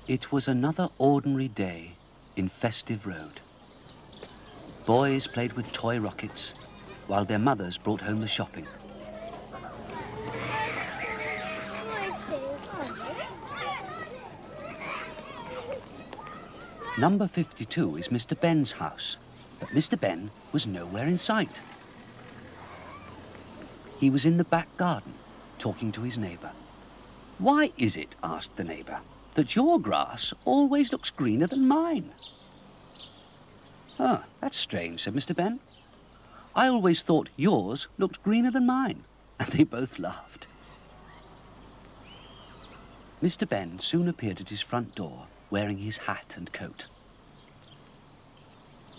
It was another ordinary day in Festive Road. Boys played with toy rockets, while their mothers brought home the shopping. Number 52 is Mr. Benn's house, but Mr. Benn was nowhere in sight. He was in the back garden, talking to his neighbour. "Why is it," asked the neighbour, "that your grass always looks greener than mine?" "Oh, that's strange," said Mr. Benn. "I always thought yours looked greener than mine." And they both laughed. Mr. Benn soon appeared at his front door, wearing his hat and coat.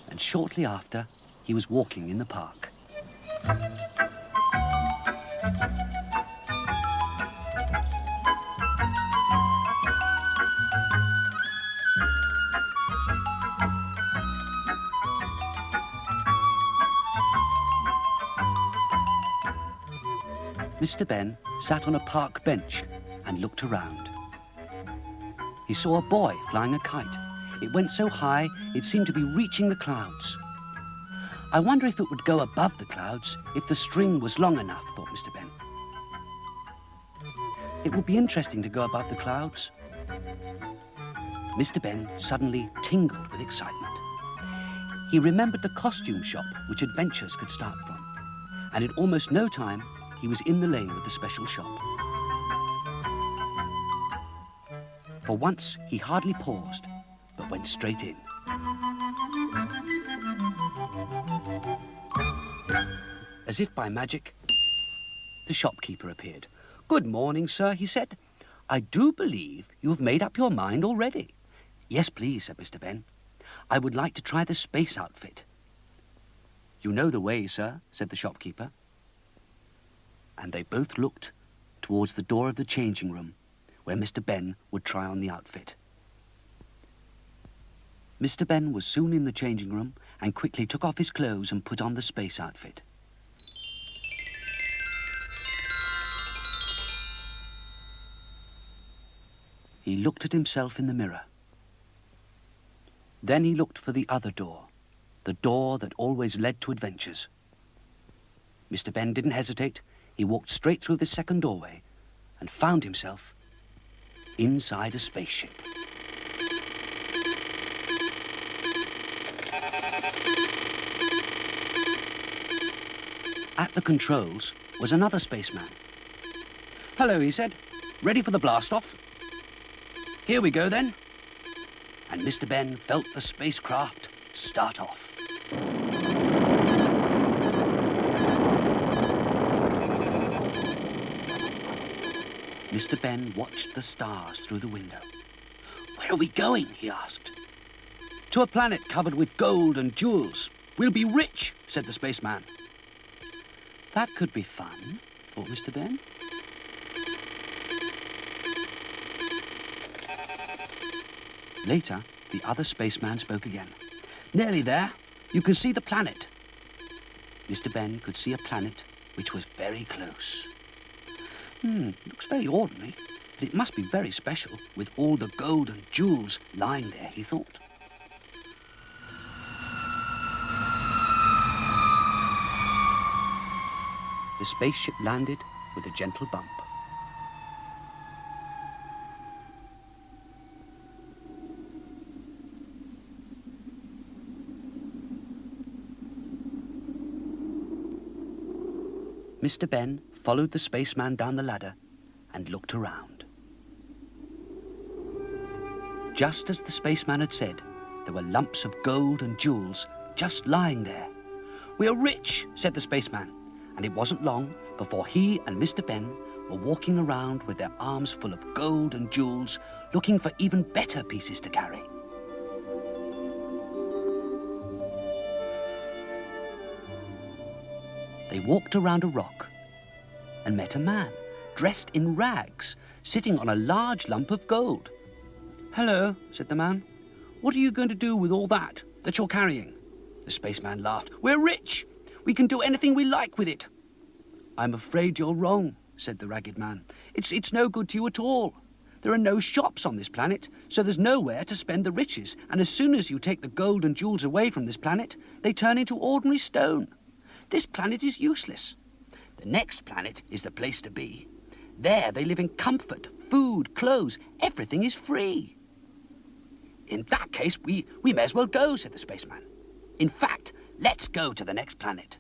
And shortly after, he was walking in the park. Mr. Benn sat on a park bench and looked around. He saw a boy flying a kite. It went so high, it seemed to be reaching the clouds. "I wonder if it would go above the clouds if the string was long enough," thought Mr. Benn. It would be interesting to go above the clouds. Mr. Benn suddenly tingled with excitement. He remembered the costume shop which adventures could start from, and in almost no time, he was in the lane with the special shop. For once, he hardly paused, but went straight in. As if by magic, the shopkeeper appeared. "Good morning, sir," he said. "I do believe you have made up your mind already." "Yes, please," said Mr. Benn. "I would like to try the space outfit." "You know the way, sir," said the shopkeeper. And they both looked towards the door of the changing room, where Mr. Benn would try on the outfit. Mr. Benn was soon in the changing room and quickly took off his clothes and put on the space outfit. He looked at himself in the mirror. Then he looked for the other door, the door that always led to adventures. Mr. Benn didn't hesitate. He walked straight through the second doorway and found himself inside a spaceship. At the controls was another spaceman. "Hello," he said. "Ready for the blast-off?" "Here we go, then." And Mr. Benn felt the spacecraft start off. Mr. Benn watched the stars through the window. "Where are we going?" he asked. "To a planet covered with gold and jewels. We'll be rich," said the spaceman. That could be fun, thought Mr. Benn. Later, the other spaceman spoke again. "Nearly there. You can see the planet." Mr. Benn could see a planet which was very close. Looks very ordinary, but it must be very special with all the gold and jewels lying there, he thought. The spaceship landed with a gentle bump. Mr. Benn followed the spaceman down the ladder and looked around. Just as the spaceman had said, there were lumps of gold and jewels just lying there. "We are rich," said the spaceman, and it wasn't long before he and Mr. Benn were walking around with their arms full of gold and jewels, looking for even better pieces to carry. They walked around a rock and met a man, dressed in rags, sitting on a large lump of gold. "Hello," said the man. "What are you going to do with all that you're carrying?" The spaceman laughed. "We're rich. We can do anything we like with it." "I'm afraid you're wrong," said the ragged man. It's no good to you at all. There are no shops on this planet, so there's nowhere to spend the riches. And as soon as you take the gold and jewels away from this planet, they turn into ordinary stone. This planet is useless. The next planet is the place to be. There they live in comfort, food, clothes. Everything is free. "In that case, we may as well go," said the spaceman. "In fact, let's go to the next planet."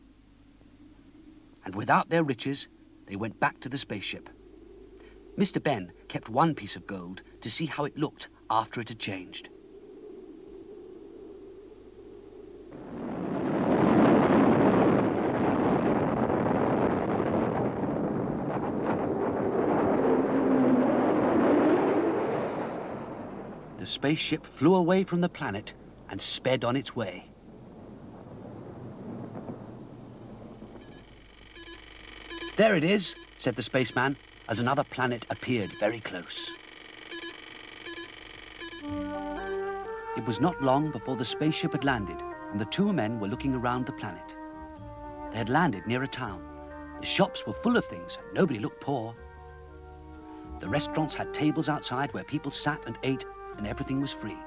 And without their riches, they went back to the spaceship. Mr. Benn kept one piece of gold to see how it looked after it had changed. The spaceship flew away from the planet and sped on its way. "There it is," said the spaceman, as another planet appeared very close. It was not long before the spaceship had landed, and the two men were looking around the planet. They had landed near a town. The shops were full of things, and nobody looked poor. The restaurants had tables outside where people sat and ate, and everything was free.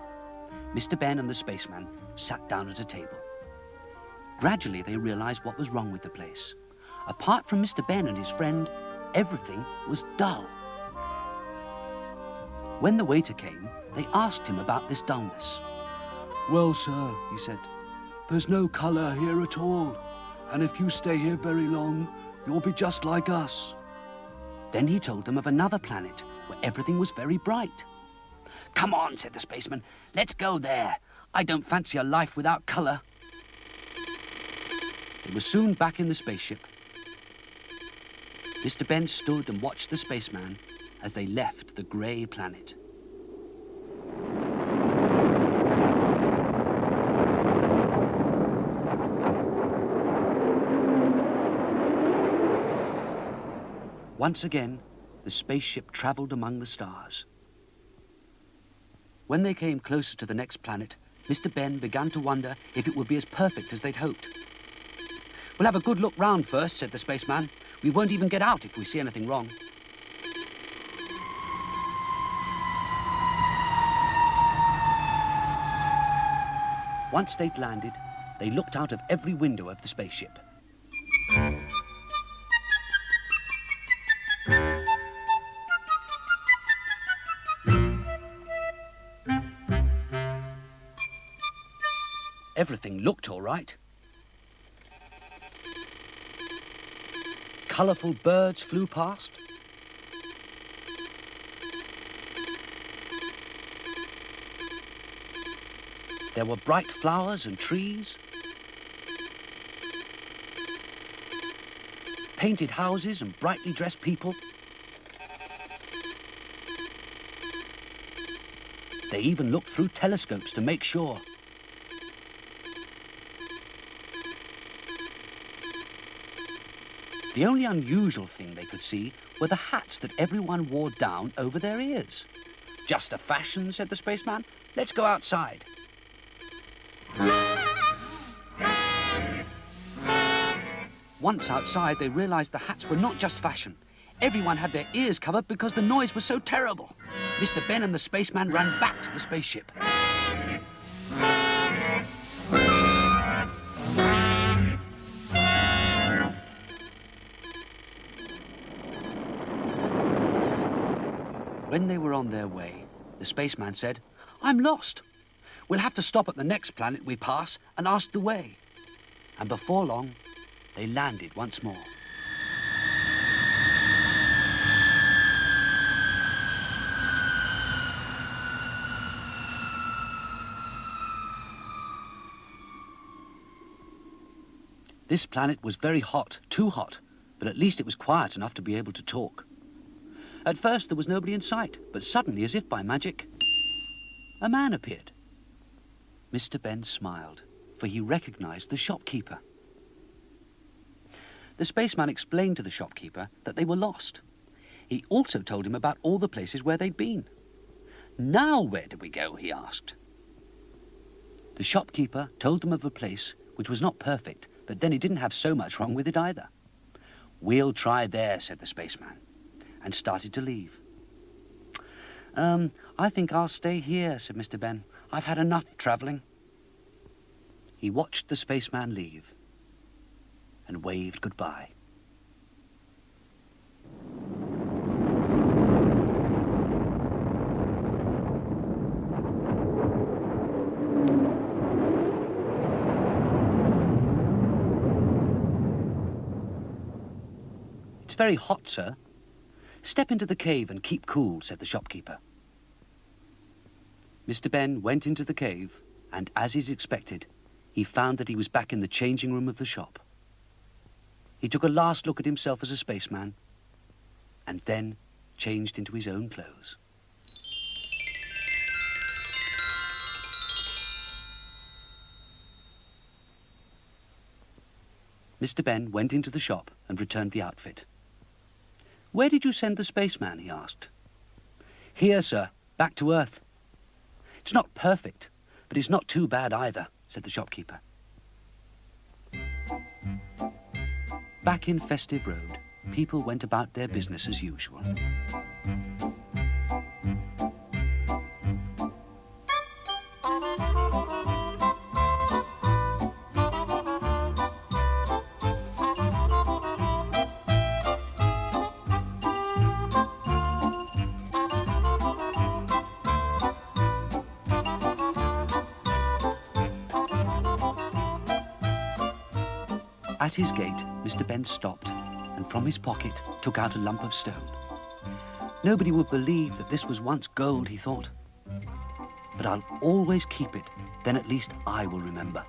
Mr. Benn and the spaceman sat down at a table. Gradually, they realized what was wrong with the place. Apart from Mr. Benn and his friend, everything was dull. When the waiter came, they asked him about this dullness. "Well, sir," he said, "there's no colour here at all, and if you stay here very long, you'll be just like us." Then he told them of another planet where everything was very bright. "Come on," said the spaceman, "let's go there. I don't fancy a life without colour." They were soon back in the spaceship. Mr. Benn stood and watched the spaceman as they left the grey planet. Once again, the spaceship travelled among the stars. When they came closer to the next planet, Mr. Benn began to wonder if it would be as perfect as they'd hoped. "We'll have a good look round first," said the spaceman. "We won't even get out if we see anything wrong." Once they'd landed, they looked out of every window of the spaceship. Everything looked all right. Colourful birds flew past. There were bright flowers and trees, painted houses and brightly dressed people. They even looked through telescopes to make sure. The only unusual thing they could see were the hats that everyone wore down over their ears. "Just a fashion," said the spaceman. "Let's go outside." Once outside, they realized the hats were not just fashion. Everyone had their ears covered because the noise was so terrible. Mr. Benn and the spaceman ran back to the spaceship. When they were on their way, the spaceman said, "I'm lost. We'll have to stop at the next planet we pass and ask the way." And before long, they landed once more. This planet was very hot, too hot, but at least it was quiet enough to be able to talk. At first, there was nobody in sight, but suddenly, as if by magic, a man appeared. Mr. Benn smiled, for he recognized the shopkeeper. The spaceman explained to the shopkeeper that they were lost. He also told him about all the places where they'd been. "Now where do we go?" he asked. The shopkeeper told them of a place which was not perfect, but then it didn't have so much wrong with it either. "We'll try there," said the spaceman, and started to leave. I think I'll stay here," said Mr. Benn. "I've had enough travelling." He watched the spaceman leave and waved goodbye. "It's very hot, sir." "Step into the cave and keep cool," said the shopkeeper. Mr. Benn went into the cave, and as he'd expected, he found that he was back in the changing room of the shop. He took a last look at himself as a spaceman, and then changed into his own clothes. Mr. Benn went into the shop and returned the outfit. "Where did you send the spaceman?" he asked. "Here, sir, back to Earth." "It's not perfect, but it's not too bad either," said the shopkeeper. Back in Festive Road, people went about their business as usual. At his gate, Mr. Benn stopped, and from his pocket took out a lump of stone. Nobody would believe that this was once gold, he thought. But I'll always keep it, then at least I will remember.